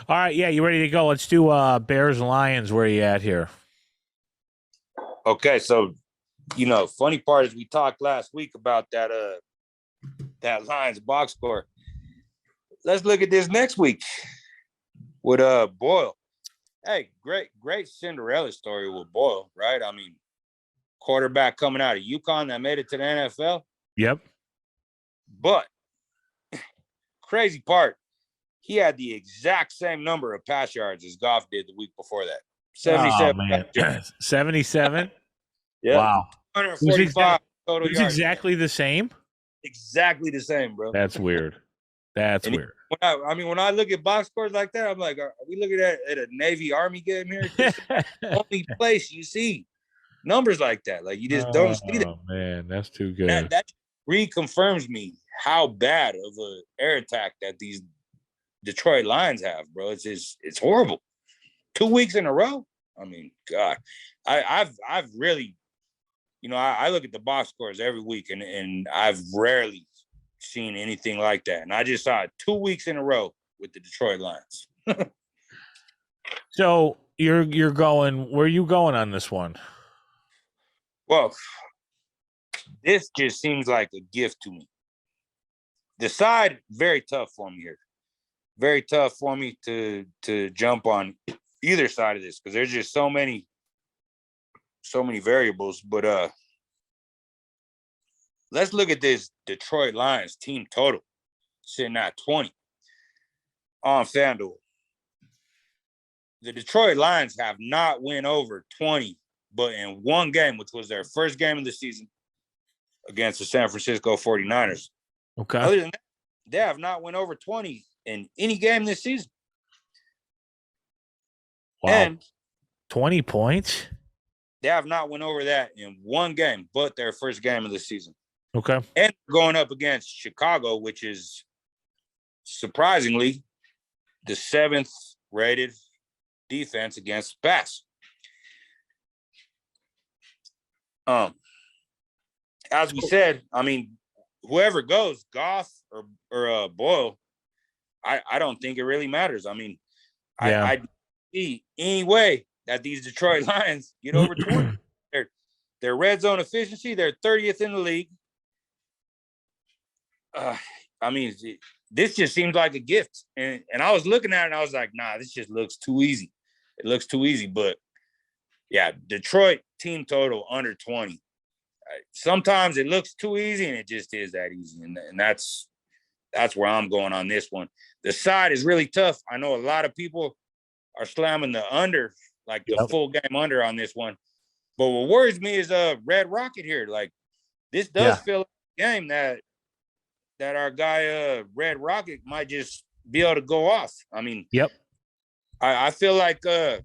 All right, yeah, you ready to go? Let's do Bears Lions. Where are you at here? Okay, so funny part is we talked last week about that Lions box score. Let's look at this next week with Boyle. Hey, great Cinderella story with Boyle, right? I mean, quarterback coming out of UConn that made it to the NFL. Yep. But crazy part, he had the exact same number of pass yards as Goff did the week before that. 77. Oh, man. 77? Yeah. Wow. 145 total yards. Exactly the same? Exactly the same, bro. That's weird. That's weird. When I look at box scores like that, I'm like, are we looking at a Navy Army game here? It's the only place you see numbers like that. Like, you just don't see that. Oh, man, that's too good. That reconfirms me how bad of an air attack that these Detroit Lions have, bro. It's horrible. 2 weeks in a row. I mean, God, I've really, I look at the box scores every week, and I've rarely seen anything like that. And I just saw it 2 weeks in a row with the Detroit Lions. So you're going. Where are you going on this one? Well, this just seems like a gift to me. The side, very tough for me here. Very tough for me to jump on either side of this because there's just so many variables. But let's look at this Detroit Lions team total sitting at 20 on FanDuel. The Detroit Lions have not went over 20, but in one game, which was their first game of the season against the San Francisco 49ers. Okay. Other than that, they have not went over 20 in any game this season. Wow. And 20 points? They have not went over that in one game, but their first game of the season. Okay. And going up against Chicago, which is surprisingly the 7th rated defense against pass. As we said, I mean, whoever goes, Goff or Boyle, I don't think it really matters. I mean, yeah. I see any way that these Detroit Lions get over 20. Their red zone efficiency, they're 30th in the league. I mean, this just seems like a gift. And I was looking at it and I was like, nah, this just looks too easy. It looks too easy. But, yeah, Detroit team total under 20. Sometimes it looks too easy and it just is that easy. And that's where I'm going on this one. The side is really tough. I know a lot of people are slamming the under, like the full game under on this one. But what worries me is Red Rocket here. Like, this does feel like a game that our guy Red Rocket might just be able to go off. I mean, I feel like the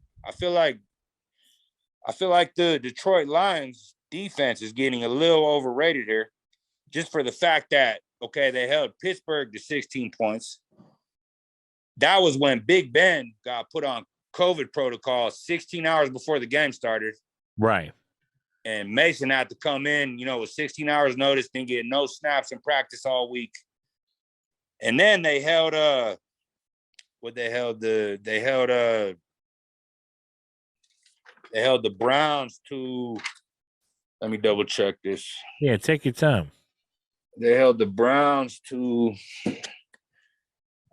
Detroit Lions defense is getting a little overrated here, just for the fact that they held Pittsburgh to 16 points. That was when Big Ben got put on COVID protocol 16 hours before the game started. Right. And Mason had to come in, with 16 hours notice, didn't get no snaps in practice all week. And then they held the Browns to, let me double check this. Yeah, take your time. They held the Browns to,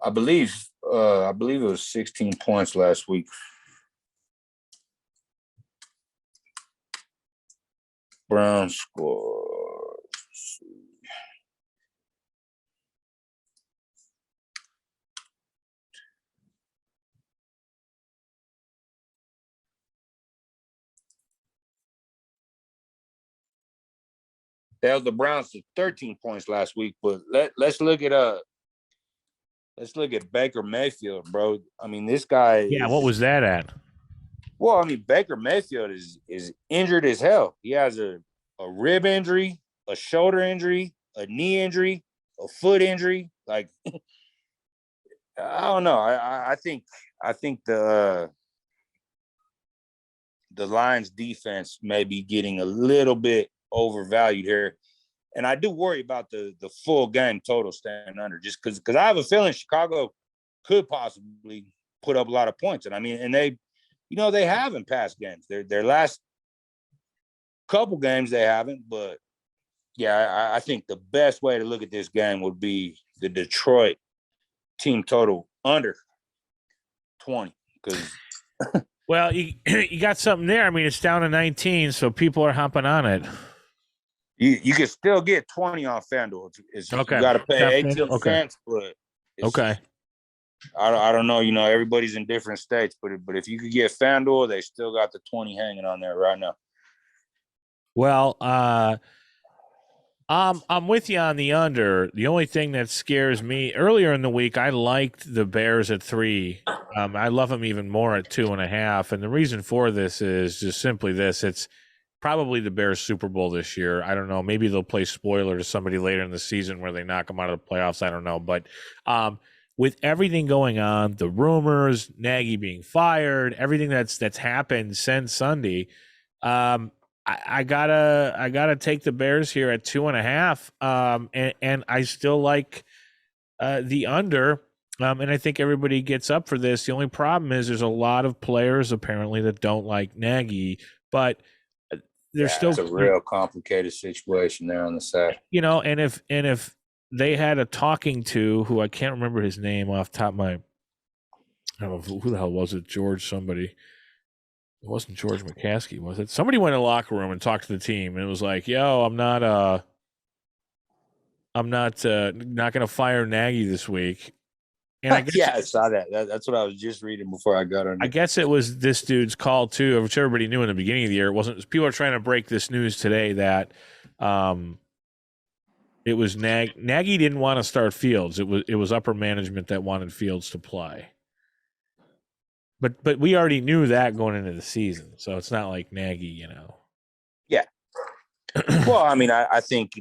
I believe it was 16 points last week. Browns score. They held the Browns to 13 points last week, but let's look at Baker Mayfield, bro. I mean, this guy. Yeah, what was that at? Well, I mean, Baker Mayfield is injured as hell. He has a rib injury, a shoulder injury, a knee injury, a foot injury. Like, I don't know. I think the Lions defense may be getting a little bit overvalued here. And I do worry about the full game total staying under, just because I have a feeling Chicago could possibly put up a lot of points. And I mean, and they, they have in past games. Their last couple games they haven't, but yeah, I think the best way to look at this game would be the Detroit team total under 20. Because well, you got something there. I mean, it's down to 19, so people are hopping on it. You can still get 20 on FanDuel. Okay. You got to pay 18 okay. cents, but okay. I don't know. Everybody's in different states, but if you could get FanDuel, they still got the 20 hanging on there right now. Well, I'm with you on the under. The only thing that scares me, earlier in the week, I liked the Bears at 3. I love them even more at 2.5. And the reason for this is just simply this. It's probably the Bears Super Bowl this year. I don't know. Maybe they'll play spoiler to somebody later in the season where they knock them out of the playoffs. I don't know. But with everything going on, the rumors, Nagy being fired, everything that's happened since Sunday, I gotta take the Bears here at 2.5. And I still like the under. And I think everybody gets up for this. The only problem is there's a lot of players apparently that don't like Nagy, but there's still it's a real complicated situation there on the side. And if they had a talking to who I can't remember his name off the top of my, I don't know who the hell was it, George somebody. It wasn't George McCaskey, was it? Somebody went in the locker room and talked to the team, and it was like, "Yo, I'm not going to fire Nagy this week." And I guess, I saw that. That's what I was just reading before I got on. I guess it was this dude's call too, which everybody knew in the beginning of the year. It wasn't. People are trying to break this news today that it was Nagy didn't want to start Fields. It was upper management that wanted Fields to play. But we already knew that going into the season, so it's not like Nagy, Yeah. Well, I mean, I think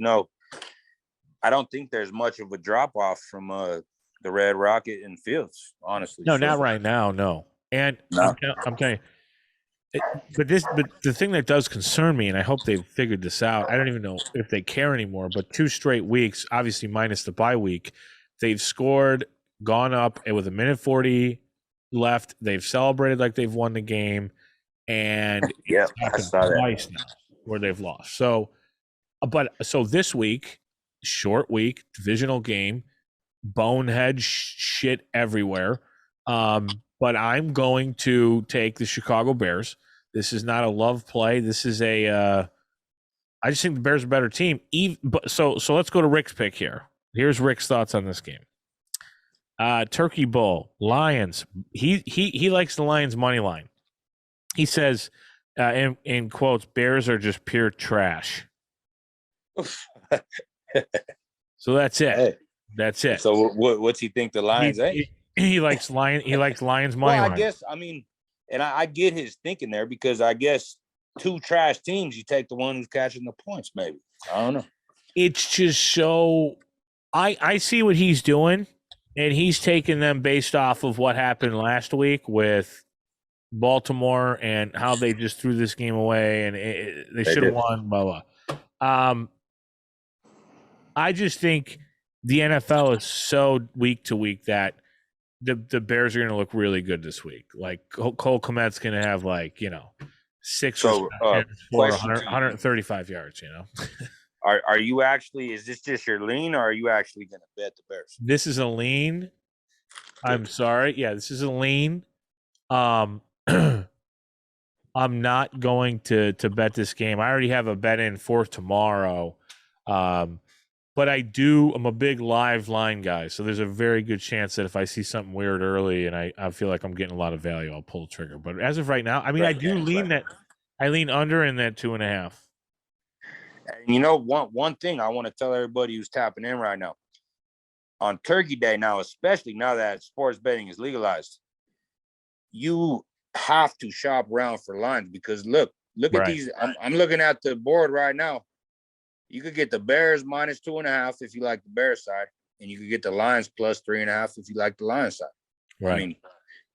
I don't think there's much of a drop off from the Red Rocket and Fields, honestly. No, not right now, no. And no. I'm telling you, but the thing that does concern me, and I hope they've figured this out. I don't even know if they care anymore. But 2 straight weeks, obviously minus the bye week, they've scored, gone up, and with 1:40 left, they've celebrated like they've won the game, and yeah, I saw twice that now where they've lost. So this week, short week, divisional game, bonehead shit everywhere. But I'm going to take the Chicago Bears. This is not a love play. This is I just think the Bears are a better team. So let's go to Rick's pick here. Here's Rick's thoughts on this game. Turkey Bowl, Lions. He likes the Lions money line. He says, in quotes, Bears are just pure trash. So that's it. Hey. That's it. So what's he think the Lions? He likes Lions money line. I guess and I get his thinking there because I guess 2 trash teams, you take the one who's catching the points. Maybe I don't know. It's just so I see what he's doing. And he's taking them based off of what happened last week with Baltimore and how they just threw this game away and they should have won, blah, blah. I just think the NFL is so week to week that the Bears are going to look really good this week. Like Cole Kmet's going to have 6 for 135 yards, Are you actually, is this just your lean or are you actually going to bet the Bears? This is a lean. I'm sorry. Yeah, this is a lean. I'm not going to bet this game. I already have a bet in for tomorrow. But I'm a big live line guy. So there's a very good chance that if I see something weird early and I feel like I'm getting a lot of value, I'll pull the trigger. But as of right now, I mean, I do lean that. I lean under in that 2.5. And one thing I want to tell everybody who's tapping in right now, on Turkey Day now, especially now that sports betting is legalized, you have to shop around for lines because look at these. I'm looking at the board right now. You could get the Bears minus 2.5 if you like the Bears side, and you could get the Lions plus 3.5 if you like the Lions side. Right. I mean,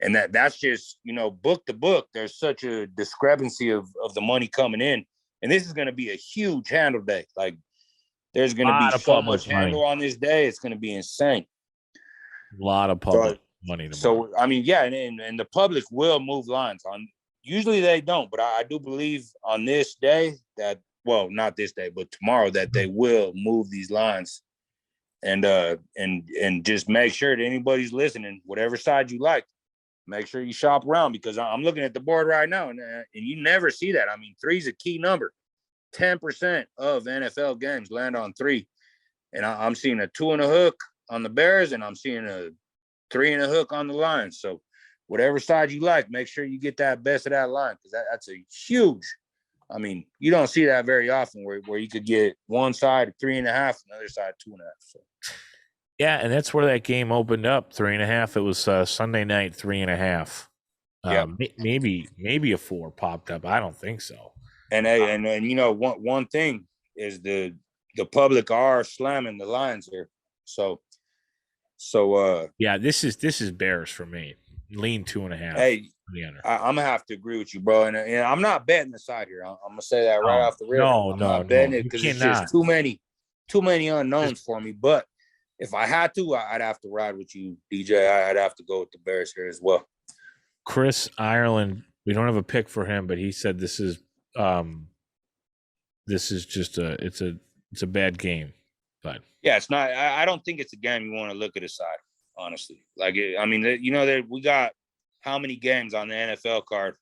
and that's just book to book. There's such a discrepancy of the money coming in. And this is going to be a huge handle day. Like, there's going to be so much handle on this day. It's going to be insane. A lot of public. money tomorrow. So I mean, yeah, and the public will move lines on. Usually they don't, but I do believe on this day that, well, not this day, but tomorrow, that they will move these lines, and just make sure that anybody's listening, whatever side you like, make sure you shop around, because I'm looking at the board right now, and you never see that. I mean, 3's a key number. 10% of NFL games land on 3, and I'm seeing a 2 and a hook on the Bears, and I'm seeing a 3 and a hook on the Lions. So whatever side you like, make sure you get that best of that line, because that's a huge. I mean, you don't see that very often where you could get one side 3.5, another side 2.5. So. Yeah, and that's where that game opened up, 3.5. It was Sunday night, 3.5. Yeah, maybe a 4 popped up. I don't think so. And you know, one thing is the public are slamming the Lions here. So yeah, this is Bears for me. Lean 2.5. Hey, I'm gonna have to agree with you, bro. And I'm not betting the side here. I'm gonna say that right off the rip. I'm not betting it because it's just too many unknowns for me. But if I had to, I'd have to ride with you, DJ. I'd have to go with the Bears here as well. Chris Ireland, we don't have a pick for him, but he said this is just it's a bad game. But yeah, it's not. I don't think it's a game you want to look at aside, honestly. Like, I mean, you know that we got how many games on the NFL card?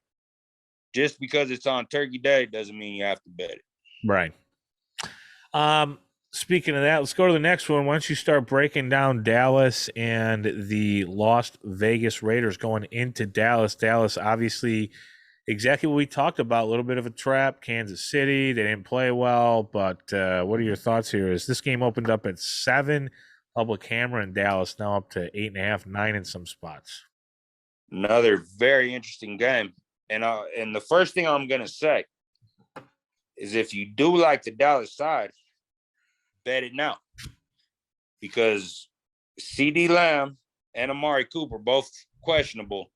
Just because it's on Turkey Day doesn't mean you have to bet it. Right. Speaking of that, let's go to the next one. Once you start breaking down Dallas and the Las Vegas Raiders going into Dallas, obviously exactly what we talked about, a little bit of a trap. Kansas City, they didn't play well, but what are your thoughts here? Is this game opened up at 7, public hammer in Dallas, now up to 8.5, 9 in some spots. Another very interesting game. And the first thing I'm going to say is if you do like the Dallas side, bet it now. Because CD Lamb and Amari Cooper, both questionable.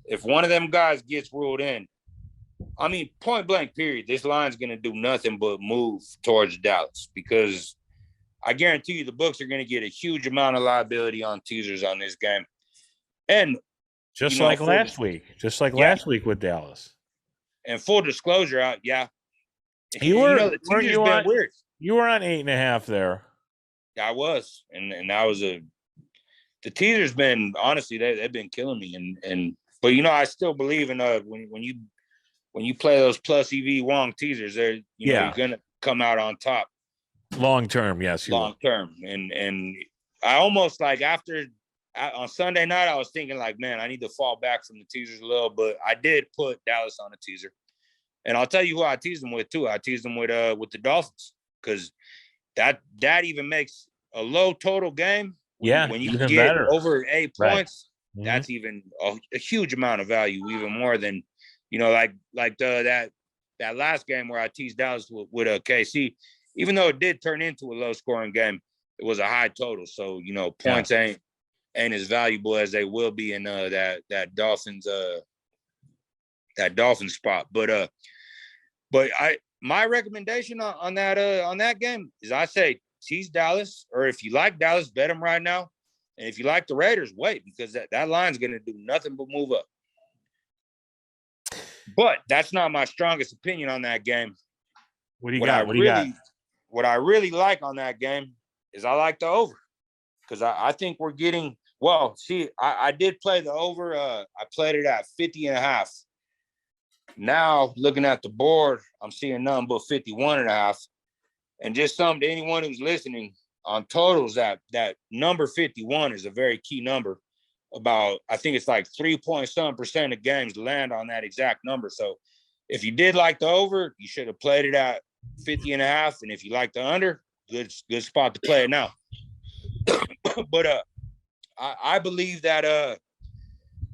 If one of them guys gets ruled in, I mean, point blank period, this line's going to do nothing but move towards Dallas, because I guarantee you the books are going to get a huge amount of liability on teasers on this game. And just like last week with Dallas. And full disclosure, yeah. You were weird. You were on 8.5 there. I was, and that was the teaser's been, honestly, they've been killing me, but you know, I still believe in when you play those plus EV Wong teasers, know, you're gonna come out on top. Long term, yes. Long term, and I almost like on Sunday night, I was thinking like, man, I need to fall back from the teasers a little, but I did put Dallas on a teaser, and I'll tell you who I teased them with too. I teased them with the Dolphins, because that even makes a low total game. When you get better. Over 8 points, right. That's even a huge amount of value, even more than, you know, like that last game where I teased Dallas with KC. Even though it did turn into a low scoring game, it was a high total. So, you know, points ain't as valuable as they will be in that Dolphins spot. But my recommendation on that game is, I say tease Dallas, or if you like Dallas, bet them right now. And if you like the Raiders, wait, because that line's going to do nothing but move up. But that's not my strongest opinion on that game. What do you got? What I really like on that game is I like the over, because I think we're getting – well, see, I did play the over. I played it at 50.5. Now, looking at the board, I'm seeing nothing but 51.5. And just something to anyone who's listening on totals, that number 51 is a very key number. About, I think it's like 3.7% of games land on that exact number. So if you did like the over, you should have played it at 50.5. And if you like the under, good spot to play it now. But I believe that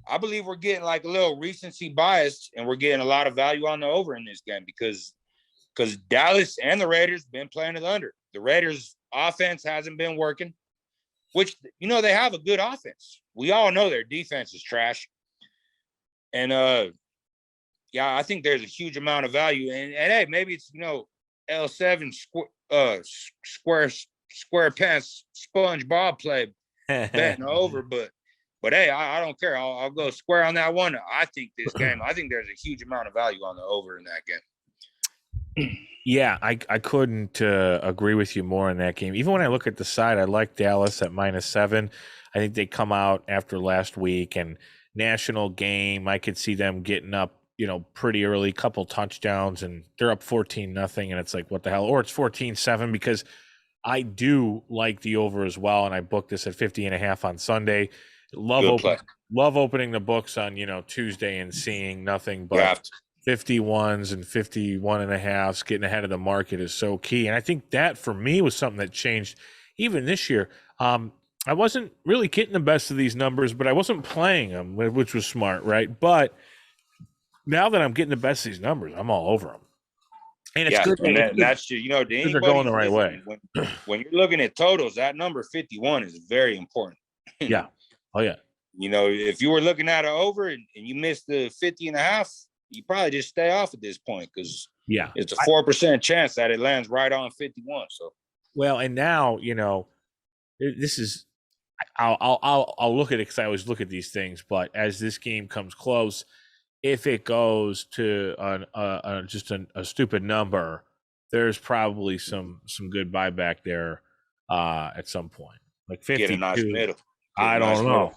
I believe we're getting like a little recency bias, and we're getting a lot of value on the over in this game, because Dallas and the Raiders been playing it under. The Raiders offense hasn't been working, which, you know, they have a good offense. We all know their defense is trash. And I think there's a huge amount of value. And hey, maybe it's, you know, L7 square pants SpongeBob play betting over, but But hey, I don't care. I'll go square on that one. I think this game, I think there's a huge amount of value on the over in that game. Yeah, I couldn't agree with you more in that game. Even when I look at the side, I like Dallas at -7. I think they come out after last week and national game. I could see them getting up, pretty early, couple touchdowns, and they're up 14-0, and it's like, what the hell? Or it's 14-7 because I do like the over as well, and I booked this at 50.5 on Sunday. Love opening the books on Tuesday and seeing nothing but 51s and 51.5s. Getting ahead of the market is so key, and I think that for me was something that changed even this year. I wasn't really getting the best of these numbers, but I wasn't playing them, which was smart, right? But now that I'm getting the best of these numbers, I'm all over them. And it's good. And that's just, they're going the right way. When you're looking at totals, that number 51 is very important. Yeah. Oh, yeah. If you were looking at it over and you missed the 50.5, you probably just stay off at this point because it's a 4% chance that it lands right on 51. So, well, and now, this is, I'll look at it because I always look at these things, but as this game comes close, if it goes to just a stupid number, there's probably some good buyback there at some point. Like 52. Get a nice middle. I don't know.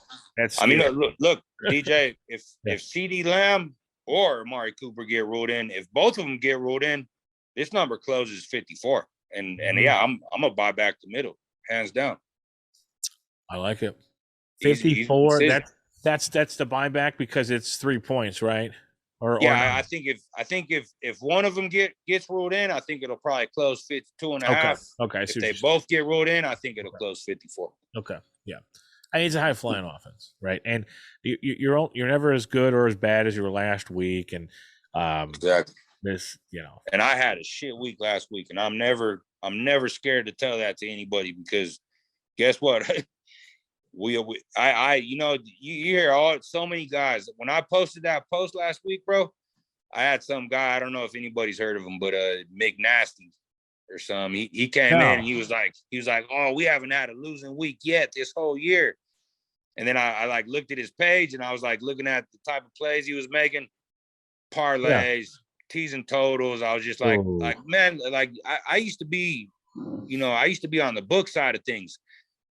Look, DJ, if CD Lamb or Amari Cooper get ruled in, if both of them get ruled in, this number closes 54. And yeah, I'm gonna buy back the middle, hands down. I like it. 54. That's the buyback because it's 3 points, right? I think if one of them gets ruled in, I think it'll probably close 52.5. Okay. If they both get ruled in, I think it'll close 54. Okay. Yeah. I mean, it's a high flying offense, right? And you're never as good or as bad as you were last week, and exactly. This, And I had a shit week last week, and I'm never scared to tell that to anybody because guess what? You hear so many guys. When I posted that post last week, bro, I had some guy, I don't know if anybody's heard of him, but McNasty or something. He came in and he was like, oh, we haven't had a losing week yet this whole year. And then I like looked at his page and I was like looking at the type of plays he was making, parlays, teasing totals. I was just like, man, like I used to be, on the book side of things.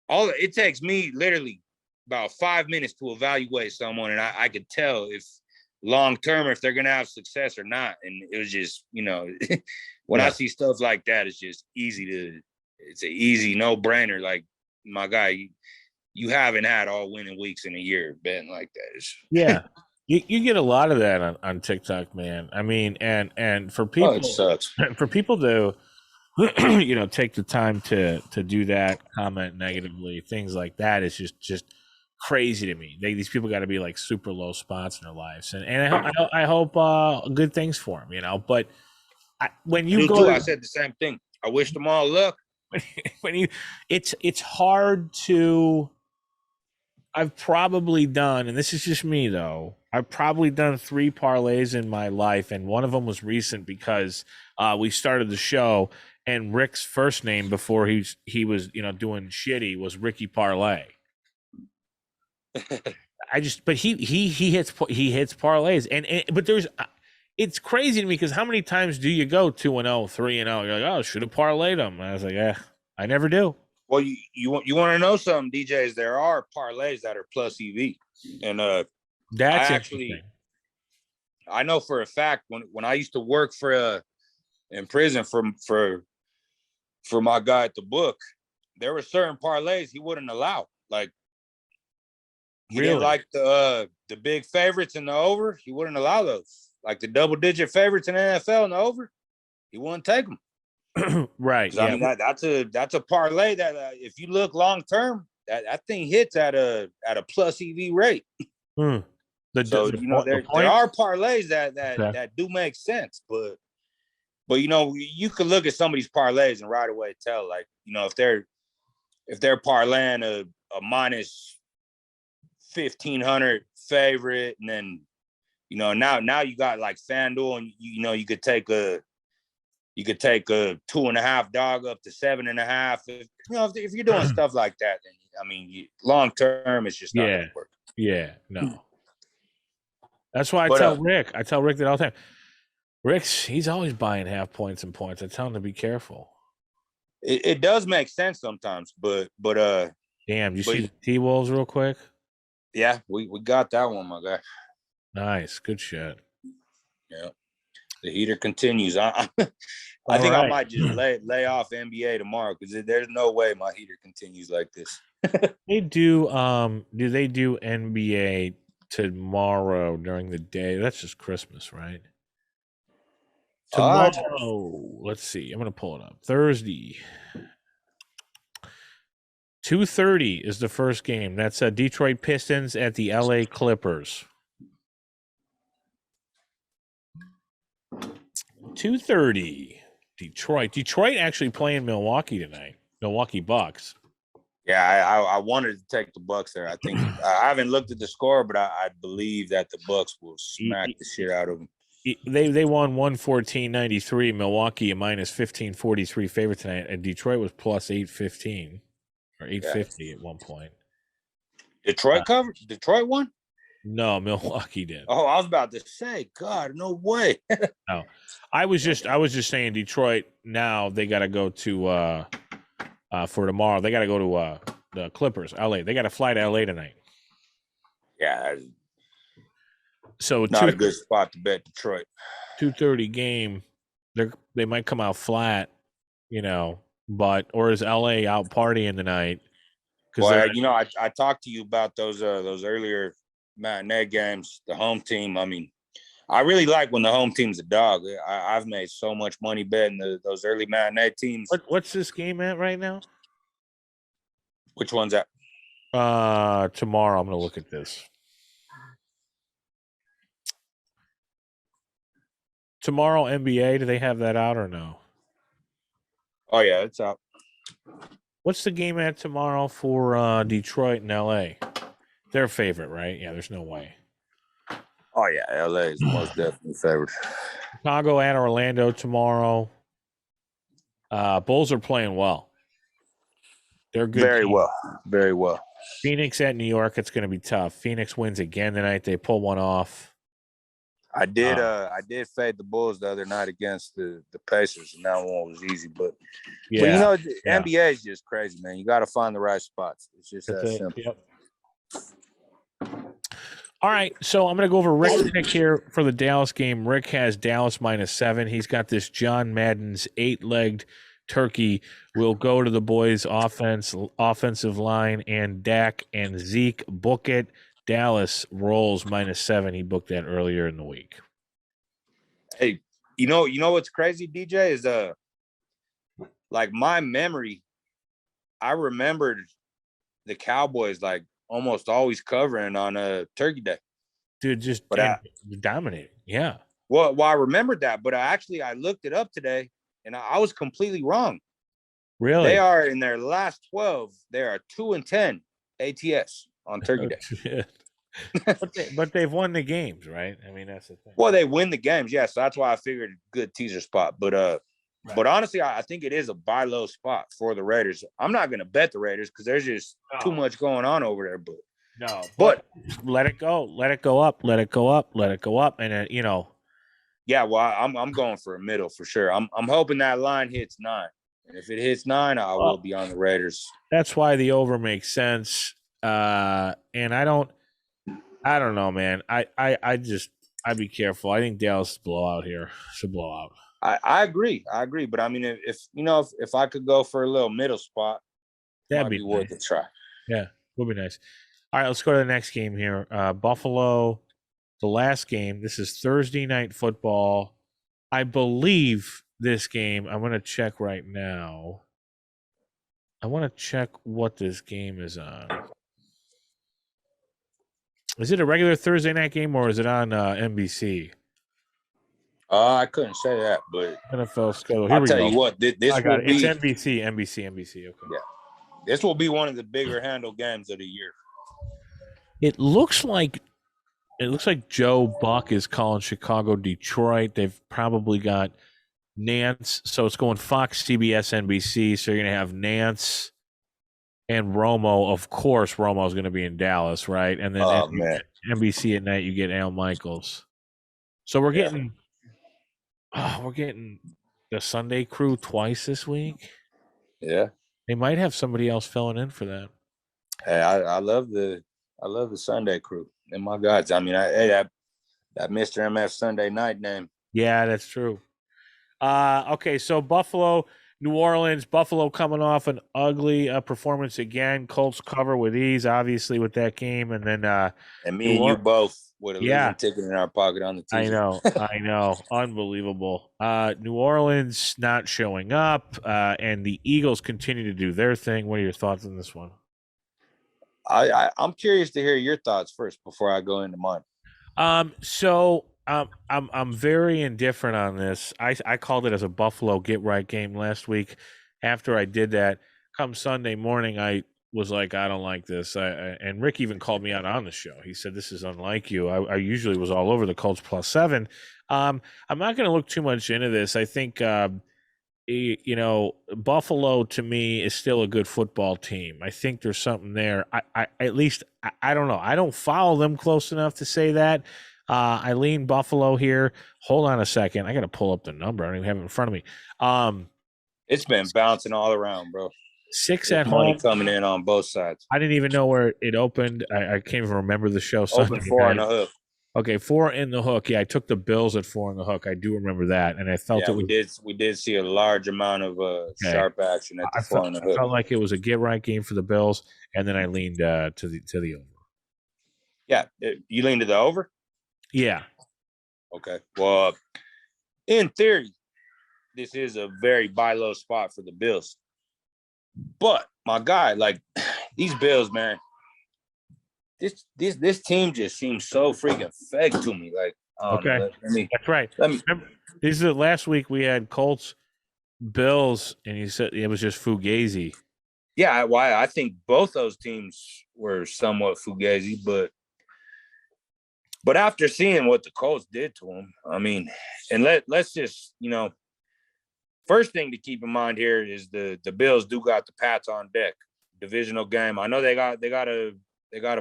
All it takes me literally about 5 minutes to evaluate someone, and I could tell if long term if they're gonna have success or not. And it was just, when I see stuff like that, it's just it's an easy no-brainer. Like, my guy, you haven't had all winning weeks in a year betting like that. You get a lot of that on TikTok, man. I mean, and for people, it sucks. For people to take the time to do that, comment negatively, things like that is just crazy to me. These people got to be like super low spots in their lives, and I hope good things for them, But when you go, I said the same thing. I wish them all luck. It's hard to. I've probably done, and this is just me though, I've probably done 3 parlays in my life, and one of them was recent because we started the show, and Rick's first name before he was doing shitty was Ricky Parlay. But he hits parlays, but it's crazy to me because how many times do you go 2-0, 3-0? You're like, oh, should have parlayed them. And I was like, I never do. Well, you want to know something, DJs? There are parlays that are plus EV, and that's interesting. I know for a fact when I used to work in prison for my guy at the book, there were certain parlays he wouldn't allow. Like, he didn't like the big favorites in the over. He wouldn't allow those. Like the double-digit favorites in NFL in the over, he wouldn't take them. Right. Yeah. I mean, that's a parlay that if you look long term, that thing hits at a plus EV rate. There are parlays that do make sense, but you could look at somebody's parlays and right away tell, like, if they're parlaying a minus 1,500 favorite, and then now you got like FanDuel, and you could take a 2.5 dog up to 7.5. If you're doing stuff like that, then long term, it's just not gonna work. Yeah, no. That's why I But, tell Rick. I tell Rick that all the time. He's always buying half points and points. I tell him to be careful. it does make sense sometimes, but Damn, you see the T-Wolves real quick? Yeah, we got that one, my guy. Nice, good shit. Yeah, the heater continues. I think I might just lay off NBA tomorrow because there's no way my heater continues like this. They do. Do they do NBA tomorrow during the day? That's just Christmas, right? Tomorrow, let's see. I'm gonna pull it up. Thursday, 2:30 is the first game. That's Detroit Pistons at the LA Clippers. 2:30, Detroit. Detroit actually playing Milwaukee tonight. Milwaukee Bucks. Yeah, I wanted to take the Bucks there. I think I haven't looked at the score, but I believe that the Bucks will smack the shit out of them. They won 114-93. Milwaukee a minus 15-43 favorite tonight, and Detroit was plus 815 or 850 at one point. Detroit covered. Detroit won. No, Milwaukee did. Oh, I was about to say, God, no way. No, I was just saying Detroit. Now they got to go to for tomorrow. They got to go to the Clippers, LA. They got to fly to LA tonight. Yeah. So not a good spot to bet Detroit. 2:30 game. They might come out flat, or is LA out partying tonight? Well, I talked to you about those earlier matinee games, the home team. I mean, I really like when the home team's a dog. I've made so much money betting those early matinee teams. What's this game at right now? Which one's that? Tomorrow I'm gonna look at this. Tomorrow NBA, do they have that out or no? Oh yeah, it's out. What's the game at tomorrow for Detroit and LA? Their favorite, right? Yeah, there's no way. Oh yeah, LA is most definitely favored. Chicago at Orlando tomorrow. Bulls are playing well. They're good. Very well. Phoenix at New York, it's going to be tough. Phoenix wins again tonight. They pull one off. I did fade the Bulls the other night against the Pacers, and that one was easy. But NBA is just crazy, man. You got to find the right spots. It's just that simple. Yep. All right, so I'm going to go over Rick's pick here for the Dallas game. Rick has Dallas -7. He's got this John Madden's 8-legged turkey. Will go to the boys' offensive line, and Dak and Zeke book it. Dallas rolls -7. He booked that earlier in the week. Hey, you know what's crazy, DJ, is like my memory, I remembered the Cowboys like almost always covering on a Turkey Day. Dude, just dominating. Yeah. Well, I remembered that, but I looked it up today, and I was completely wrong. Really? They are in their last 12. They are 2-10 ATS on Turkey Day. but they've won the games, right? I mean, that's the thing. Well, they win the games, yeah. So that's why I figured good teaser spot. But but honestly, I think it is a buy low spot for the Raiders. I'm not going to bet the Raiders because there's just too much going on over there. But let it go. Let it go up. Let it go up. Let it go up. And Yeah, well, I'm going for a middle for sure. I'm hoping that line hits 9. And if it hits 9, I will be on the Raiders. That's why the over makes sense. And I don't know, man. I'd be careful. I think Dallas should blow out. I agree. But I mean, if I could go for a little middle spot, that'd be worth a try. Yeah, would be nice. All right, let's go to the next game here. Buffalo, the last game. This is Thursday night football. I believe this game. I'm going to check right now. I want to check what this game is on. Is it a regular Thursday night game or is it on NBC? I couldn't say that, but NFL schedule. I'll tell you what, this will be. It's NBC. Okay. Yeah, this will be one of the bigger handle games of the year. It looks like Joe Buck is calling Chicago, Detroit. They've probably got Nance, so it's going Fox, CBS, NBC. So you're gonna have Nance And Romo, of course, Romo's going to be in Dallas, right? And then Oh man, NBC at night, you get Al Michaels. So we're getting the Sunday crew twice this week. yeah. They might have somebody else filling in for that. Hey, I love the Sunday crew. And my God, I mean, that Mr. MF Sunday Night name. Yeah, that's true. Okay, so Buffalo, New Orleans, Buffalo coming off an ugly performance again. Colts cover with ease, obviously, with that game, and then And me and you both with a losing ticket in our pocket on the I t-shirt. know, unbelievable. New Orleans not showing up, and the Eagles continue to do their thing. What are your thoughts on this one? I'm curious to hear your thoughts first before I go into mine. I'm very indifferent on this. I called it as a Buffalo get right game last week. After I did that, come Sunday morning, I was like, I don't like this. And Rick even called me out on the show. He said, this is unlike you. I usually was all over the Colts +7. I'm not going to look too much into this. I think, Buffalo to me is still a good football team. I think there's something there. I at least, I don't know. I don't follow them close enough to say that. I lean Buffalo here. Hold on a second. I got to pull up the number. I don't even have it in front of me. It's been bouncing all around, bro. 6 There's at money home. coming in on both sides. I didn't even know where it opened. I can't even remember the show. Open 4 in the hook. Okay, 4 in the hook. Yeah, I took the Bills at 4 in the hook. I do remember that, and I felt we did see a large amount of sharp action at the 4 in the hook. I felt like it was a get right game for the Bills, and then I leaned to the over. Yeah, you leaned to the over. Yeah. Okay. Well, in theory, this is a very buy low spot for the Bills. But my guy, like these Bills, man, this team just seems so freaking fake to me. Like, okay, that's right. Remember, this is last week we had Colts, Bills, and you said it was just fugazi. Yeah, why I think both those teams were somewhat fugazi, but after seeing what the Colts did to them, I mean, and let's just, first thing to keep in mind here is the Bills do got the Pats on deck, divisional game. I know they got a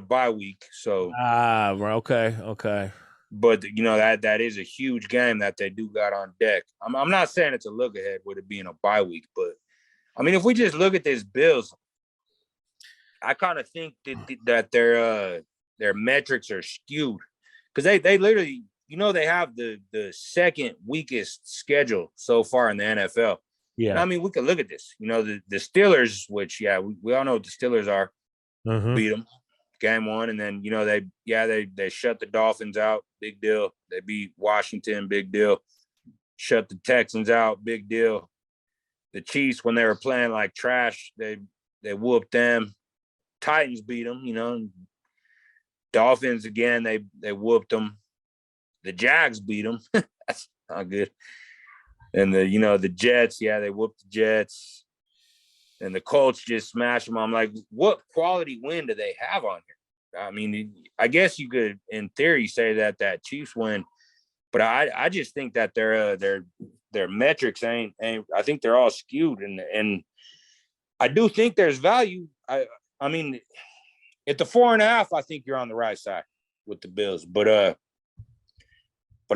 bye week, so okay. But that is a huge game that they do got on deck. I'm not saying it's a look ahead with it being a bye week, but I mean, if we just look at this Bills, I kind of think that their metrics are skewed because they literally, they have the second weakest schedule so far in the NFL. Yeah, and I mean, we could look at this. The Steelers, which we all know what the Steelers are, beat them game 1, and then they shut the Dolphins out, big deal. They beat Washington, big deal. Shut the Texans out, big deal. The Chiefs, when they were playing like trash, they whooped them. Titans beat them, Dolphins again, they whooped them. The Jags beat them. That's not good. And the Jets, they whooped the Jets. And the Colts just smashed them. I'm like, what quality win do they have on here? I mean, I guess you could, in theory, say that Chiefs win, but I just think that their metrics ain't. I think they're all skewed, and I do think there's value. I mean, at the 4.5, I think you're on the right side with the Bills, but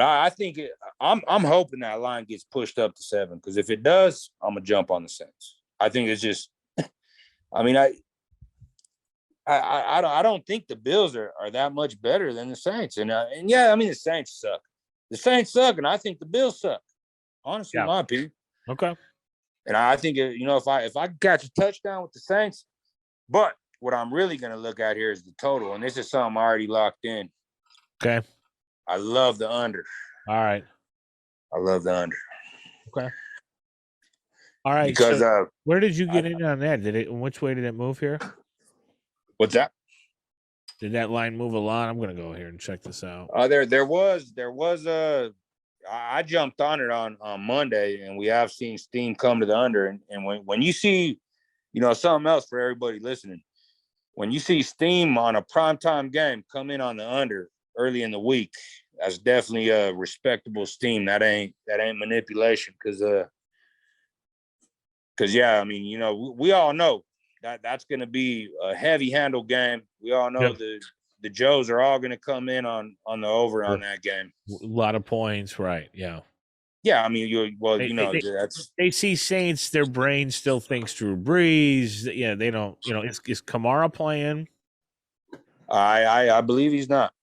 I think I'm hoping that line gets pushed up to 7 because if it does, I'm gonna jump on the Saints. I think it's just, I mean, I don't think the Bills are that much better than the Saints, and I mean the Saints suck. The Saints suck, and I think the Bills suck. Honestly, in my opinion. Okay. And I think if I catch a touchdown with the Saints, but what I'm really gonna look at here is the total, and this is something I already locked in. Okay. I love the under. All right. I love the under. Okay. All right. Because where did you get in on that? Which way did it move here? What's that? Did that line move a lot? I'm gonna go here and check this out. There was I jumped on it on Monday, and we have seen steam come to the under. And when you see, something else for everybody listening, when you see steam on a primetime game come in on the under early in the week, that's definitely a respectable steam. That ain't manipulation. Because I mean, we all know that's going to be a heavy handle game. We all know Yep. the Joes are all going to come in on the over on that game. A lot of points, right? Yeah. Yeah, I mean, that's they see Saints. Their brain still thinks Drew Brees. Yeah, they don't. Is Kamara playing? I believe he's not.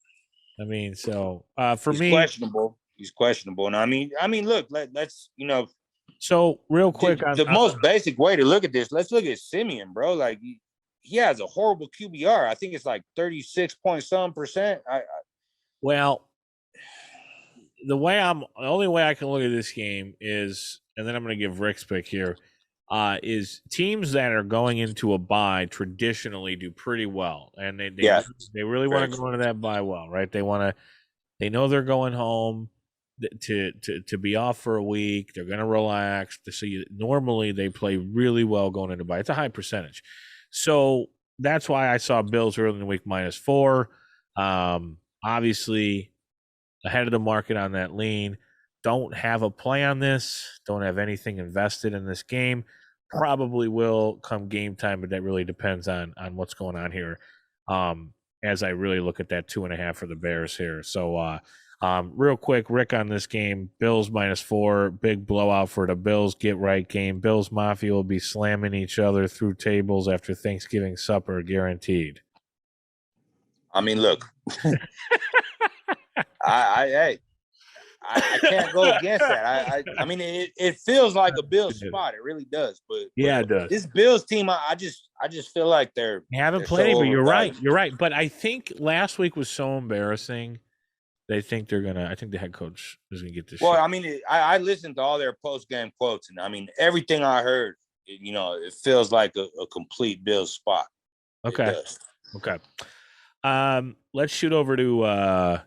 I mean, so for he's me, questionable. He's questionable, and I mean, look, let's So real quick, the most basic way to look at this. Let's look at Simeon, bro. Like he has a horrible QBR. I think it's like 36% well, the only way I can look at this game is, and then I'm going to give Rick's pick here, is teams that are going into a bye traditionally do pretty well, and they really want to go into that bye well, right? They know they're going home to be off for a week. They're going to relax. So normally they play really well going into bye. It's a high percentage, so that's why I saw Bills early in the week -4. Obviously, ahead of the market on that lean. Don't have a play on this. Don't have anything invested in this game. Probably will come game time, but that really depends on what's going on here. As I really look at that 2.5 for the Bears here. So real quick, Rick, on this game, Bills -4, big blowout for the Bills get right game. Bills Mafia will be slamming each other through tables after Thanksgiving supper, guaranteed. I mean, look, I can't go against that. I mean, it feels like a Bills spot. It really does. But it does. This Bills team, I just feel like they haven't played, but you're right. You're right. But I think last week was so embarrassing. They think I think the head coach is gonna get this. Well, I mean, I listened to all their post game quotes, and I mean, everything I heard, it feels like a complete Bills spot. Okay. Okay. Let's shoot over to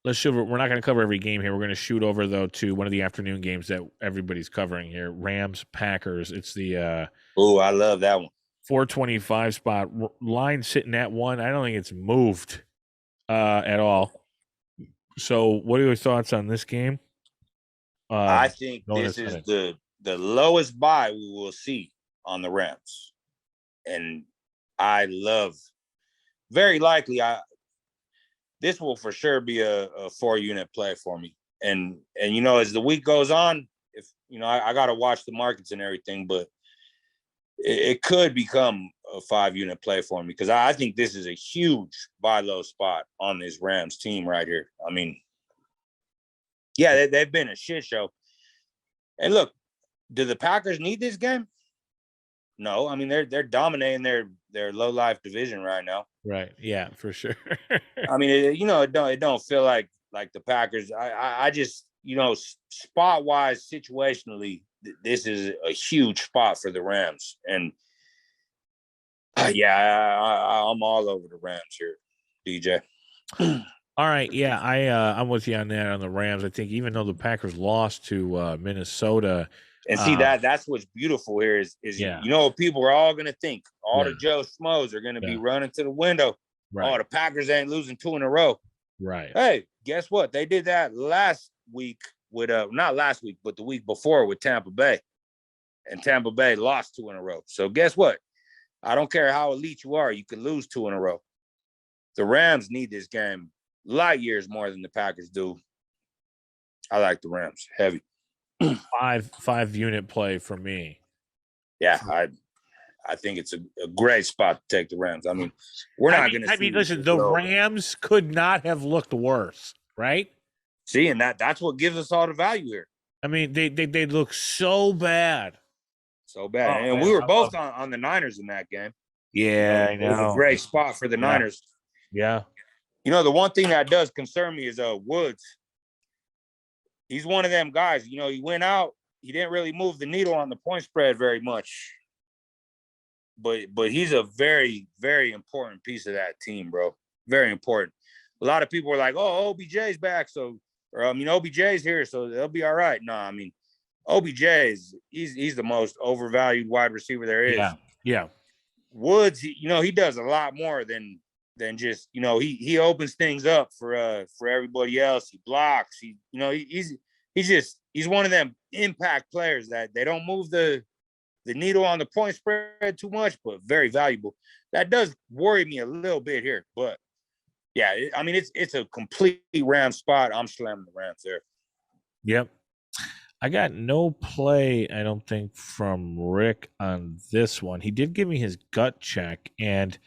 we're not going to cover every game here. We're going to shoot over though to one of the afternoon games that everybody's covering here. Rams Packers. It's the I love that one. 425 spot. Line sitting at 1. I don't think it's moved at all. So what are your thoughts on this game? I think this is the lowest buy we will see on the Rams. And I love, very likely, this will for sure be a 4-unit play for me. And as the week goes on, if I got to watch the markets and everything, but it could become a 5-unit play for me because I think this is a huge buy low spot on this Rams team right here. I mean, yeah, they've been a shit show. And look, do the Packers need this game? No, I mean they're dominating their low life division right now. Right. Yeah, for sure. I mean, it don't feel like the Packers. I just spot wise, situationally, this is a huge spot for the Rams, and I'm all over the Rams here, DJ. All right, yeah, I'm with you on that on the Rams. I think even though the Packers lost to Minnesota. And see that's what's beautiful here is what people are all gonna think. All the Joe Schmoes are gonna be running to the window. Right. Oh, the Packers ain't losing 2 in a row. Right. Hey, guess what? They did that last week with not last week, but the week before with Tampa Bay. And Tampa Bay lost 2 in a row. So guess what? I don't care how elite you are, you can lose 2 in a row. The Rams need this game light years more than the Packers do. I like the Rams heavy. 5-unit play for me. Yeah, I think it's a great spot to take the Rams. I mean, we're not going to see. I mean, listen, the Rams could not have looked worse, right? See, and that's what gives us all the value here. I mean, they look so bad. So bad. And we were both on the Niners in that game. Yeah, I know. It was a great spot for the Niners. Yeah. The one thing that does concern me is Woods. He's one of them guys. He went out. He didn't really move the needle on the point spread very much. But he's a very, very important piece of that team, bro. Very important. A lot of people are like, "Oh, OBJ's back," OBJ's here, so they'll be all right. No, I mean, OBJ he's the most overvalued wide receiver there is. Yeah. Woods, he does a lot more than just he opens things up for everybody else. He blocks. He's one of them impact players that they don't move the the needle on the point spread too much, but very valuable. That does worry me a little bit here, but yeah, I mean it's a complete Rams spot. I'm slamming the Rams there. Yep. I got no play, I don't think, from Rick on this one. He did give me his gut check, and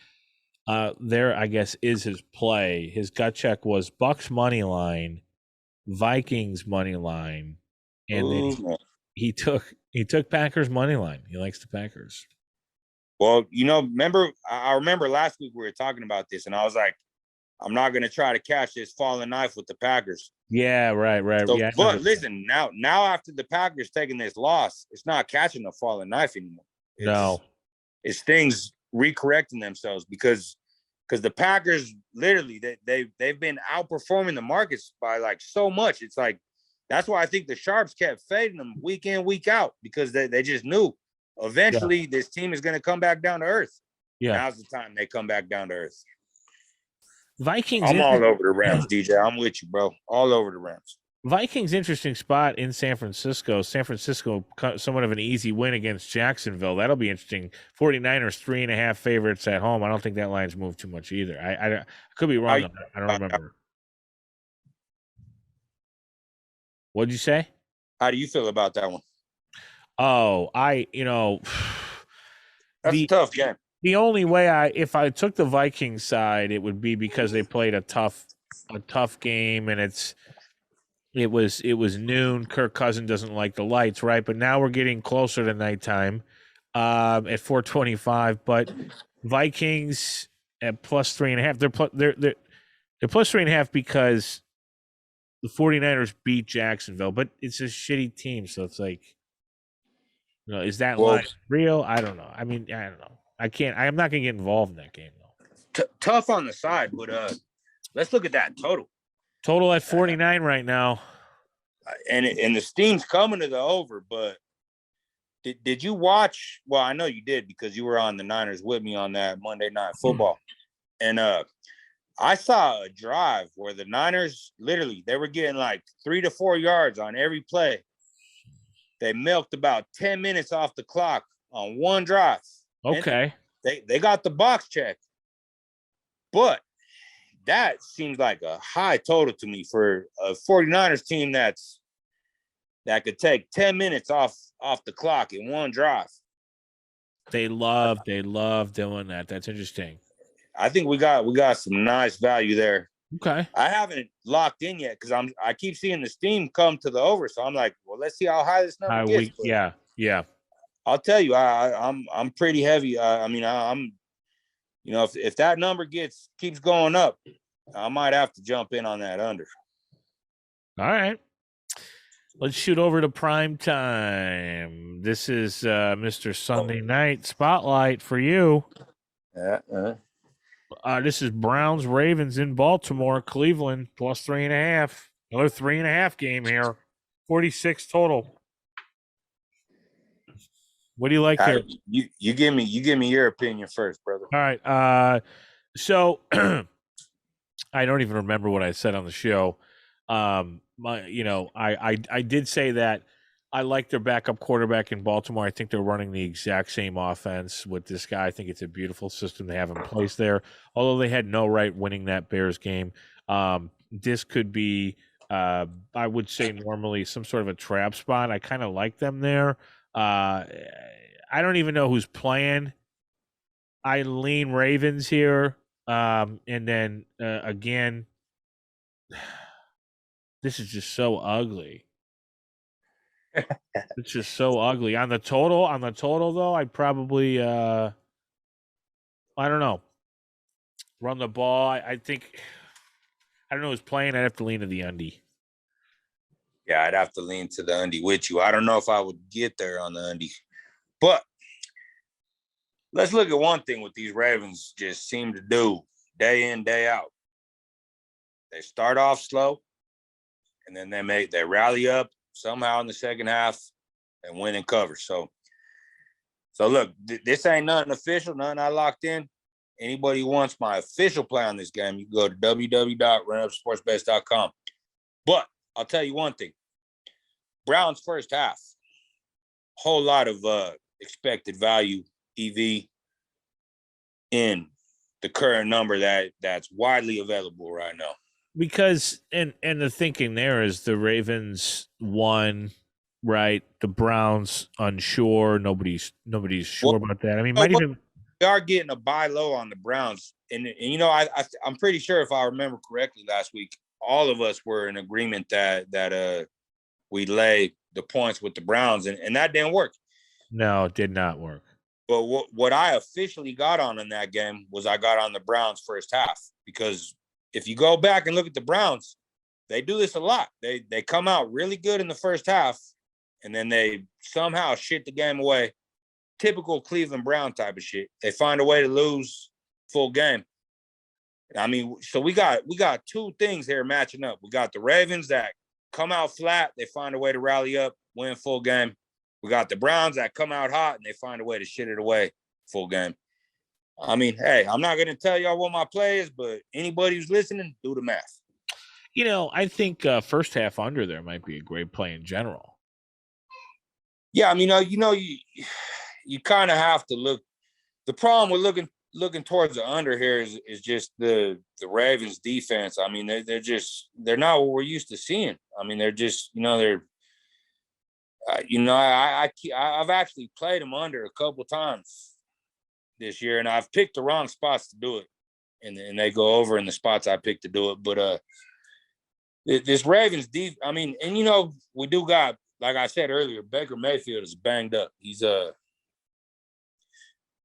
there, I guess, is his play. His gut check was Bucks money line, Vikings money line, and then he took Packers money line. He likes the Packers. Well, I remember last week we were talking about this, and I was like, I'm not going to try to catch this falling knife with the Packers. Yeah, right. So, yeah, but listen, now after the Packers taking this loss, it's not catching the falling knife anymore. It's things recorrecting themselves because the Packers literally they've been outperforming the markets by like so much. It's like that's why I think the sharps kept fading them week in, week out, because they just knew eventually this team is going to come back down to earth. Yeah, now's the time they come back down to earth. Vikings. I'm all over the Rams, DJ. I'm with you, bro. All over the Rams. Vikings, interesting spot in San Francisco. San Francisco, somewhat of an easy win against Jacksonville. That'll be interesting. 49ers, 3.5 favorites at home. I don't think that line's moved too much either. I could be wrong. I don't remember. What'd you say? How do you feel about that one? Oh, that's a tough game. The only way if I took the Vikings side, it would be because they played a tough game, and it was noon. Kirk Cousins doesn't like the lights, right? But now we're getting closer to nighttime at 4:25. But Vikings at plus 3.5. They're plus 3.5 because the 49ers beat Jacksonville, but it's a shitty team, so it's like, is that line real? I don't know. I mean, I don't know. I'm not gonna get involved in that game though. Tough on the side, but let's look at that total. Total at 49 right now. And the steam's coming to the over, but did you watch? Well, I know you did because you were on the Niners with me on that Monday Night Football. And I saw a drive where the Niners literally they were getting like 3 to 4 yards on every play. They milked about 10 minutes off the clock on one drive. Okay. They got the box check. But that seems like a high total to me for a 49ers team that could take 10 minutes off the clock in one drive. They love doing that. That's interesting. I think we got some nice value there. Okay. I haven't locked in yet because I keep seeing the steam come to the over. So I'm like, well, let's see how high this number gets. Yeah. I'll tell you, I'm pretty heavy. I'm if that number keeps going up, I might have to jump in on that under. All right. Let's shoot over to prime time. This is Mr. Sunday Night Spotlight for you. This is Browns Ravens in Baltimore, Cleveland plus 3.5. Another 3.5 game here. 46 total. What do you like here? You give me your opinion first, brother. All right. So I don't even remember what I said on the show. I did say that I like their backup quarterback in Baltimore. I think they're running the exact same offense with this guy. I think it's a beautiful system they have in place there. Although they had no right winning that Bears game, this could be, I would say, normally some sort of a trap spot. I kind of like them there. I don't even know who's playing. I lean Ravens here. And then again, this is just so ugly. It's just so ugly. On the total though, I'd probably I don't know. Run the ball. I think I don't know who's playing. I'd have to lean to the undie. Yeah, I'd have to lean to the undie with you. I don't know if I would get there on the undie. But let's look at one thing what these Ravens just seem to do day in, day out. They start off slow, and then they rally up somehow in the second half and win and cover. So look, this ain't nothing official, nothing I locked in. Anybody who wants my official play on this game, you can go to www.runupsportsbets.com. But I'll tell you one thing. Browns first half, whole lot of expected value EV in the current number that's widely available right now. Because and the thinking there is the Ravens won, right? The Browns unsure. Nobody's sure about that. I mean, might even we are getting a buy low on the Browns, and you know, I'm pretty sure if I remember correctly last week, all of us were in agreement that we lay the points with the Browns, and that didn't work. No, it did not work. But what I officially got on in that game was I got on the Browns first half, because if you go back and look at the Browns, they do this a lot. They come out really good in the first half, and then they somehow shit the game away. Typical Cleveland Brown type of shit. They find a way to lose full game. I mean, so we got two things here matching up. We got the Ravens that come out flat, they find a way to rally up, win full game. We got the Browns that come out hot and they find a way to shit it away full game. I mean, hey, I'm not going to tell y'all what my play is, but anybody who's listening, do the math. You know, I think first half under there might be a great play in general. Yeah, I mean, you kind of have to look. The problem with looking towards the under here is just the Ravens defense. I mean, they're not what we're used to seeing. I mean, they're just, I've actually played them under a couple times this year, and I've picked the wrong spots to do it, and they go over in the spots I picked to do it. But this Ravens I mean, and we do got, like I said earlier, Baker Mayfield is banged up. He's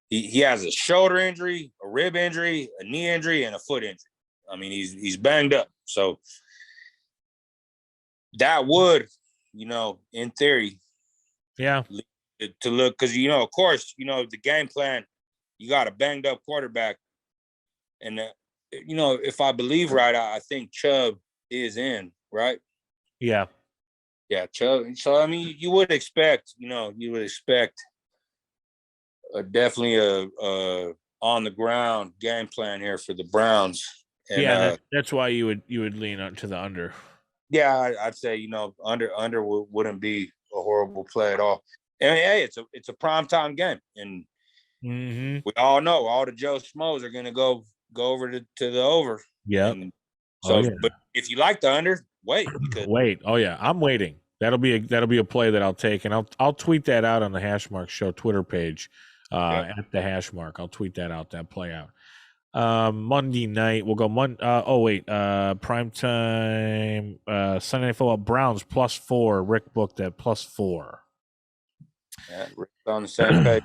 he has a shoulder injury, a rib injury, a knee injury, and a foot injury. I mean, he's banged up. So that would, in theory, yeah, to look, because of course, the game plan, you got a banged up quarterback, and if I believe right, I think Chubb is in, right? Yeah, Chubb. So I mean, you would expect definitely a on the ground game plan here for the Browns. And, that's why you would lean to the under. Yeah, I'd say under wouldn't be a horrible play at all. And hey, it's a primetime game, and we all know all the Joe Schmoes are going to go over to the over. Yeah. So, but if you like the under, wait. Wait. Oh yeah, I'm waiting. That'll be a play that I'll take, and I'll tweet that out on the Hashmark Show Twitter page. At the Hashmark, I'll tweet that out. That play out. Monday night we'll go. Primetime. Sunday Night Football. Browns +4. Rick booked at +4. Yeah, Rick's on the same page.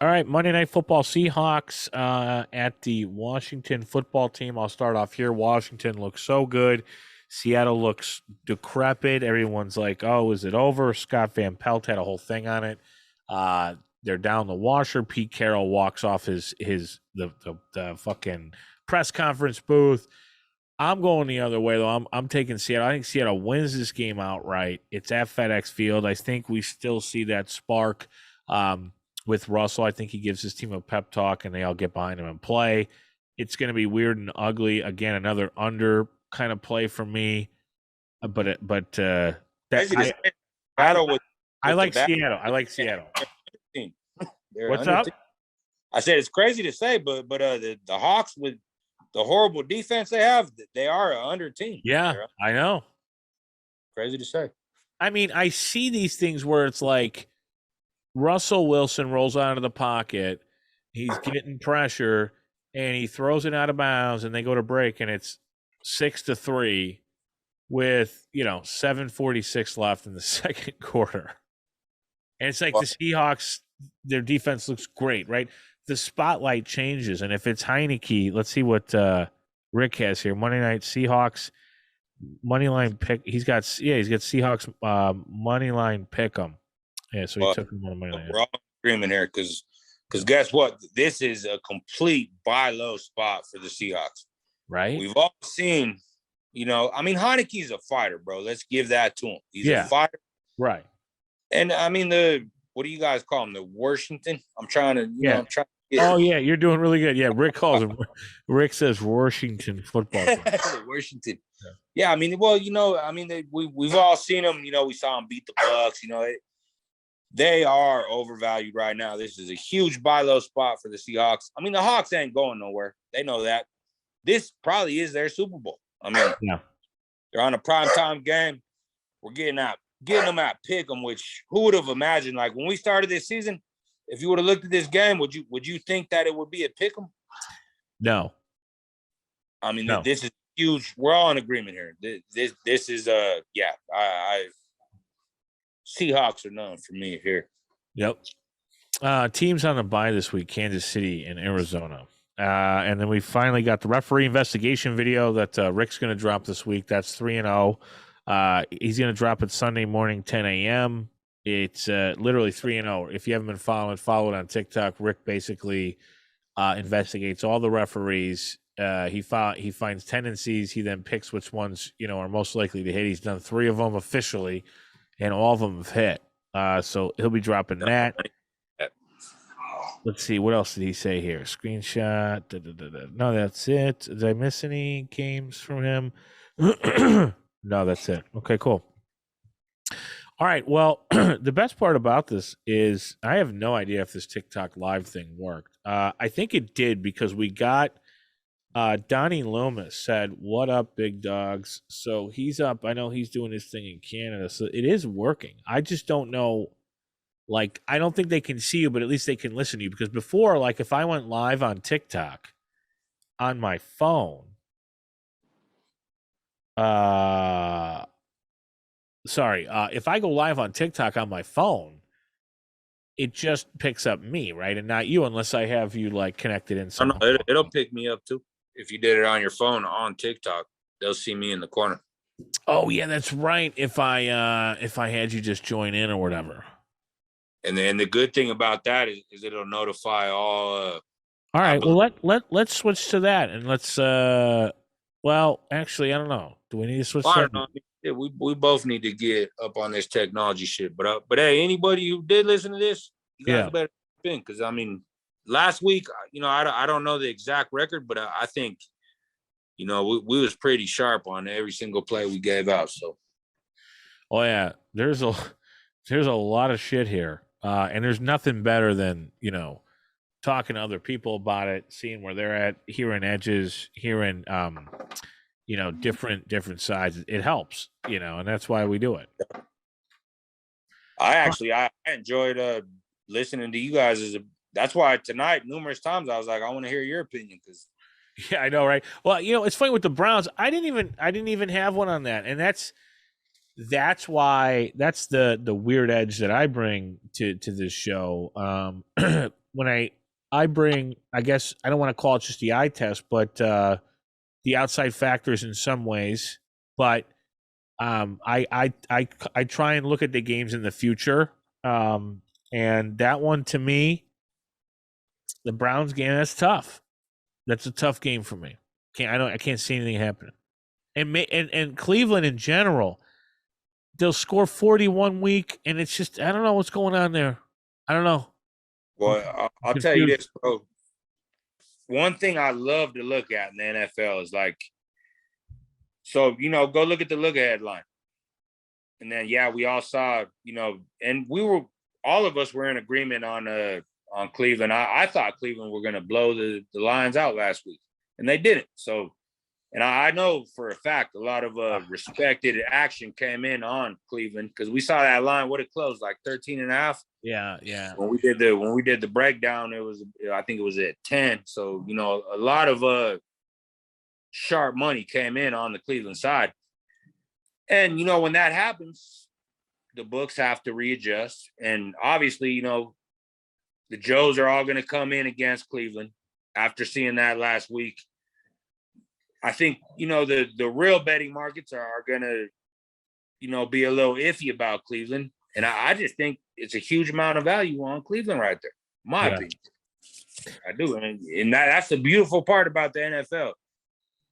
All right, Monday Night Football. Seahawks at the Washington football team. I'll start off here. Washington looks so good. Seattle looks decrepit. Everyone's like, "Oh, is it over?" Scott Van Pelt had a whole thing on it. They're down the washer. Pete Carroll walks off the fucking press conference booth. I'm going the other way though. I'm taking Seattle. I think Seattle wins this game outright. It's at FedEx Field. I think we still see that spark with Russell. I think he gives his team a pep talk and they all get behind him and play. It's going to be weird and ugly. Again, another under kind of play for me. I like Seattle. I like Seattle. What's up? I said it's crazy to say, but the Hawks, with the horrible defense they have, they are an under team. Yeah, I know. Crazy to say. I mean, I see these things where it's like Russell Wilson rolls out of the pocket, he's getting pressure, and he throws it out of bounds, and they go to break, and it's 6-3 with 7:46 left in the second quarter. And it's like the Seahawks, their defense looks great, right? The spotlight changes, and if it's Heineke, let's see what Rick has here. Monday night Seahawks money line pick. He's got Seahawks money line pick 'em. Yeah, so he took him on money line. We're all agreement here because guess what? This is a complete buy low spot for the Seahawks. Right? We've all seen, I mean, Heineke's a fighter, bro. Let's give that to him. He's a fighter. Right. And I mean, what do you guys call him? The Washington? I'm trying to, I'm trying to Oh yeah, you're doing really good. Yeah, Rick calls him. Rick says Washington football. Washington. Yeah, I mean, well, I mean, we've all seen him. We saw him beat the Bucks. They are overvalued right now. This is a huge buy low spot for the Seahawks. I mean, the Hawks ain't going nowhere. They know that. This probably is their Super Bowl. I mean, Yeah. They're on a primetime game. We're getting them at Pick'em, which who would have imagined? Like when we started this season, if you would have looked at this game, would you think that it would be a Pick'em? No. I mean, No. this is huge. We're all in agreement here. This is I Seahawks are none for me here. Yep. Teams on the bye this week: Kansas City and Arizona. And then we finally got the referee investigation video that Rick's going to drop this week. That's 3-0. He's going to drop it Sunday morning, 10 a.m. It's literally 3-0. If you haven't been follow it on TikTok. Rick basically investigates all the referees. He finds tendencies. He then picks which ones are most likely to hit. He's done 3 of them officially, and all of them have hit. So he'll be dropping that. Let's see. What else did he say here? Screenshot. No, that's it. Did I miss any games from him? No, that's it. Okay, cool. All right. Well, the best part about this is I have no idea if this TikTok live thing worked. I think it did because we got Donnie Loomis said, "What up, big dogs?" So he's up. I know he's doing his thing in Canada. So it is working. I just don't know. Like, I don't think they can see you, but at least they can listen to you. Because before, like, if I went live on TikTok on my phone, if I go live on TikTok on my phone, it just picks up me, right? And not you, unless I have you, like, connected in some. No, it'll pick me up, too. If you did it on your phone on TikTok, they'll see me in the corner. Oh, yeah, that's right. If I had you just join in or whatever. And then the good thing about that is it'll notify all. All right. Well, let's switch to that, and let's. Well, actually, I don't know. Do we need to switch? I don't know. Yeah, we both need to get up on this technology shit. But hey, anybody who did listen to this, you guys better think, because I mean, last week, I don't know the exact record, but I think, we was pretty sharp on every single play we gave out. So. Oh yeah, there's a lot of shit here. And there's nothing better than, talking to other people about it, seeing where they're at, hearing edges, hearing, different sides. It helps, and that's why we do it. I enjoyed listening to you guys. That's why tonight, numerous times, I was like, I want to hear your opinion. Yeah, I know, right? Well, it's funny with the Browns. I didn't even have one on that, and that's why that's the weird edge that I bring to this show. When I bring, I guess I don't want to call it just the eye test, but the outside factors in some ways. But I try and look at the games in the future. And that one, to me, the Browns game, that's tough. That's a tough game for me. I can't see anything happening. And Cleveland in general, they'll score 41 week, and it's just, I don't know what's going on there. I don't know. Well, I'll tell you this, bro. One thing I love to look at in the NFL is like, so, go look at the look ahead line. And then, we all saw, and all of us were in agreement on Cleveland. I thought Cleveland were going to blow the Lions out last week, and they didn't. So, and I know for a fact a lot of respected action came in on Cleveland, because we saw that line, what it closed, like 13.5. Yeah. When we did the breakdown, I think it was at 10. So, a lot of sharp money came in on the Cleveland side. And, when that happens, the books have to readjust. And obviously, the Joes are all going to come in against Cleveland after seeing that last week. I think, the real betting markets are going to, be a little iffy about Cleveland. And I just think it's a huge amount of value on Cleveland right there, my opinion. I do. And that's the beautiful part about the NFL,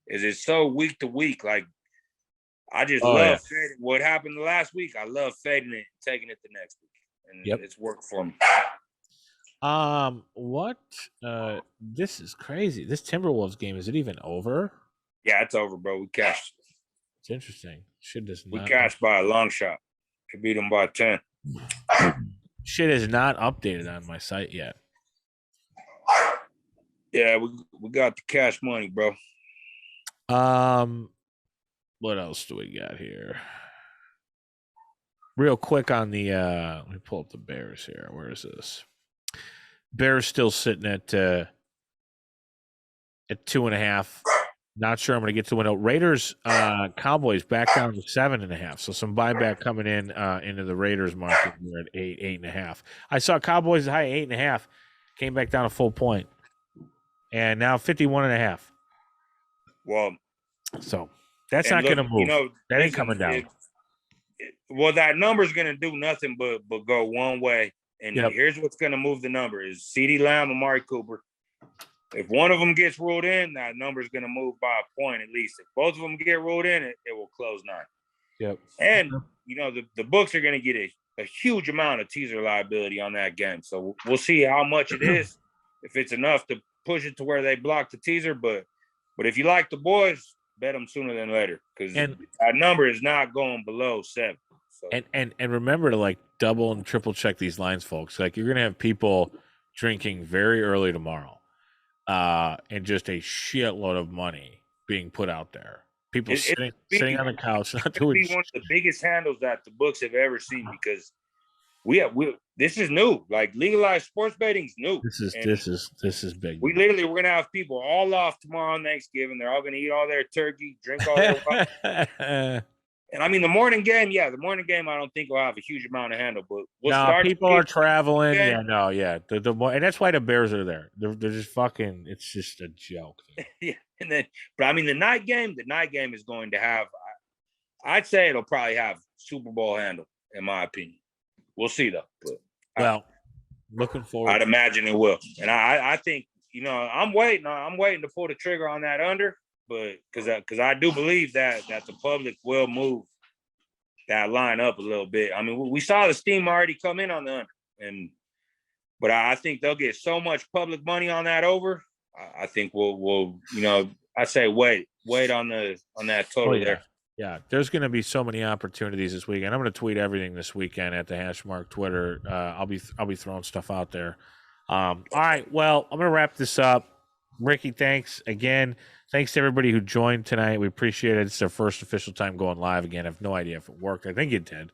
is it's so week to week. Like, I just love fading what happened last week. I love fading it and taking it the next week. And it's worked for me. What? This is crazy. This Timberwolves game, is it even over? Yeah, it's over, bro. We cashed. It's interesting. We cashed by a long shot. Could beat them by 10. shit is not updated on my site yet. Yeah, we got the cash money, bro. What else do we got here? Real quick on the let me pull up the Bears here. Where is this? Bears still sitting at 2.5. Not sure I'm going to get to win out. Raiders, Cowboys back down to 7.5. So some buyback coming in into the Raiders market here at 8.5. I saw Cowboys high 8.5, came back down a full point, and now 51.5. Well, so that's not going to move. That ain't coming down. Well, that number's going to do nothing but go one way. And here's what's going to move the number is CeeDee Lamb, Amari Cooper. If one of them gets ruled in, that number is going to move by a point at least. If both of them get ruled in, it will close 9. Yep. And, the books are going to get a huge amount of teaser liability on that game. So we'll see how much it is, if it's enough to push it to where they block the teaser. But if you like the boys, bet them sooner than later because that number is not going below 7. So. And remember to like double and triple check these lines, folks. Like you're going to have people drinking very early tomorrow. And just a shitload of money being put out there. People sitting on the couch, not doing. One of the biggest handles that the books have ever seen because this is new. Like legalized sports betting's new. This is big. We're gonna have people all off tomorrow on Thanksgiving. They're all gonna eat all their turkey, drink all their. And I mean the morning game, I don't think will have a huge amount of handle, but people are traveling. And that's why the Bears are there. They're just fucking. It's just a joke. Yeah, but I mean the night game is going to have. I'd say it'll probably have Super Bowl handle, in my opinion. We'll see though. But looking forward. I'd imagine it will, and I think I'm waiting to pull the trigger on that under. But because I do believe that the public will move that line up a little bit. I mean, we saw the steam already come in on the under, but I think they'll get so much public money on that over. I think we'll I say wait on that total there. Yeah, there's going to be so many opportunities this weekend. I'm going to tweet everything this weekend at the #Hashmark Twitter. I'll be throwing stuff out there. All right, well, I'm going to wrap this up. Ricky, thanks again. Thanks to everybody who joined tonight. We appreciate it. It's our first official time going live again. I have no idea if it worked. I think it did.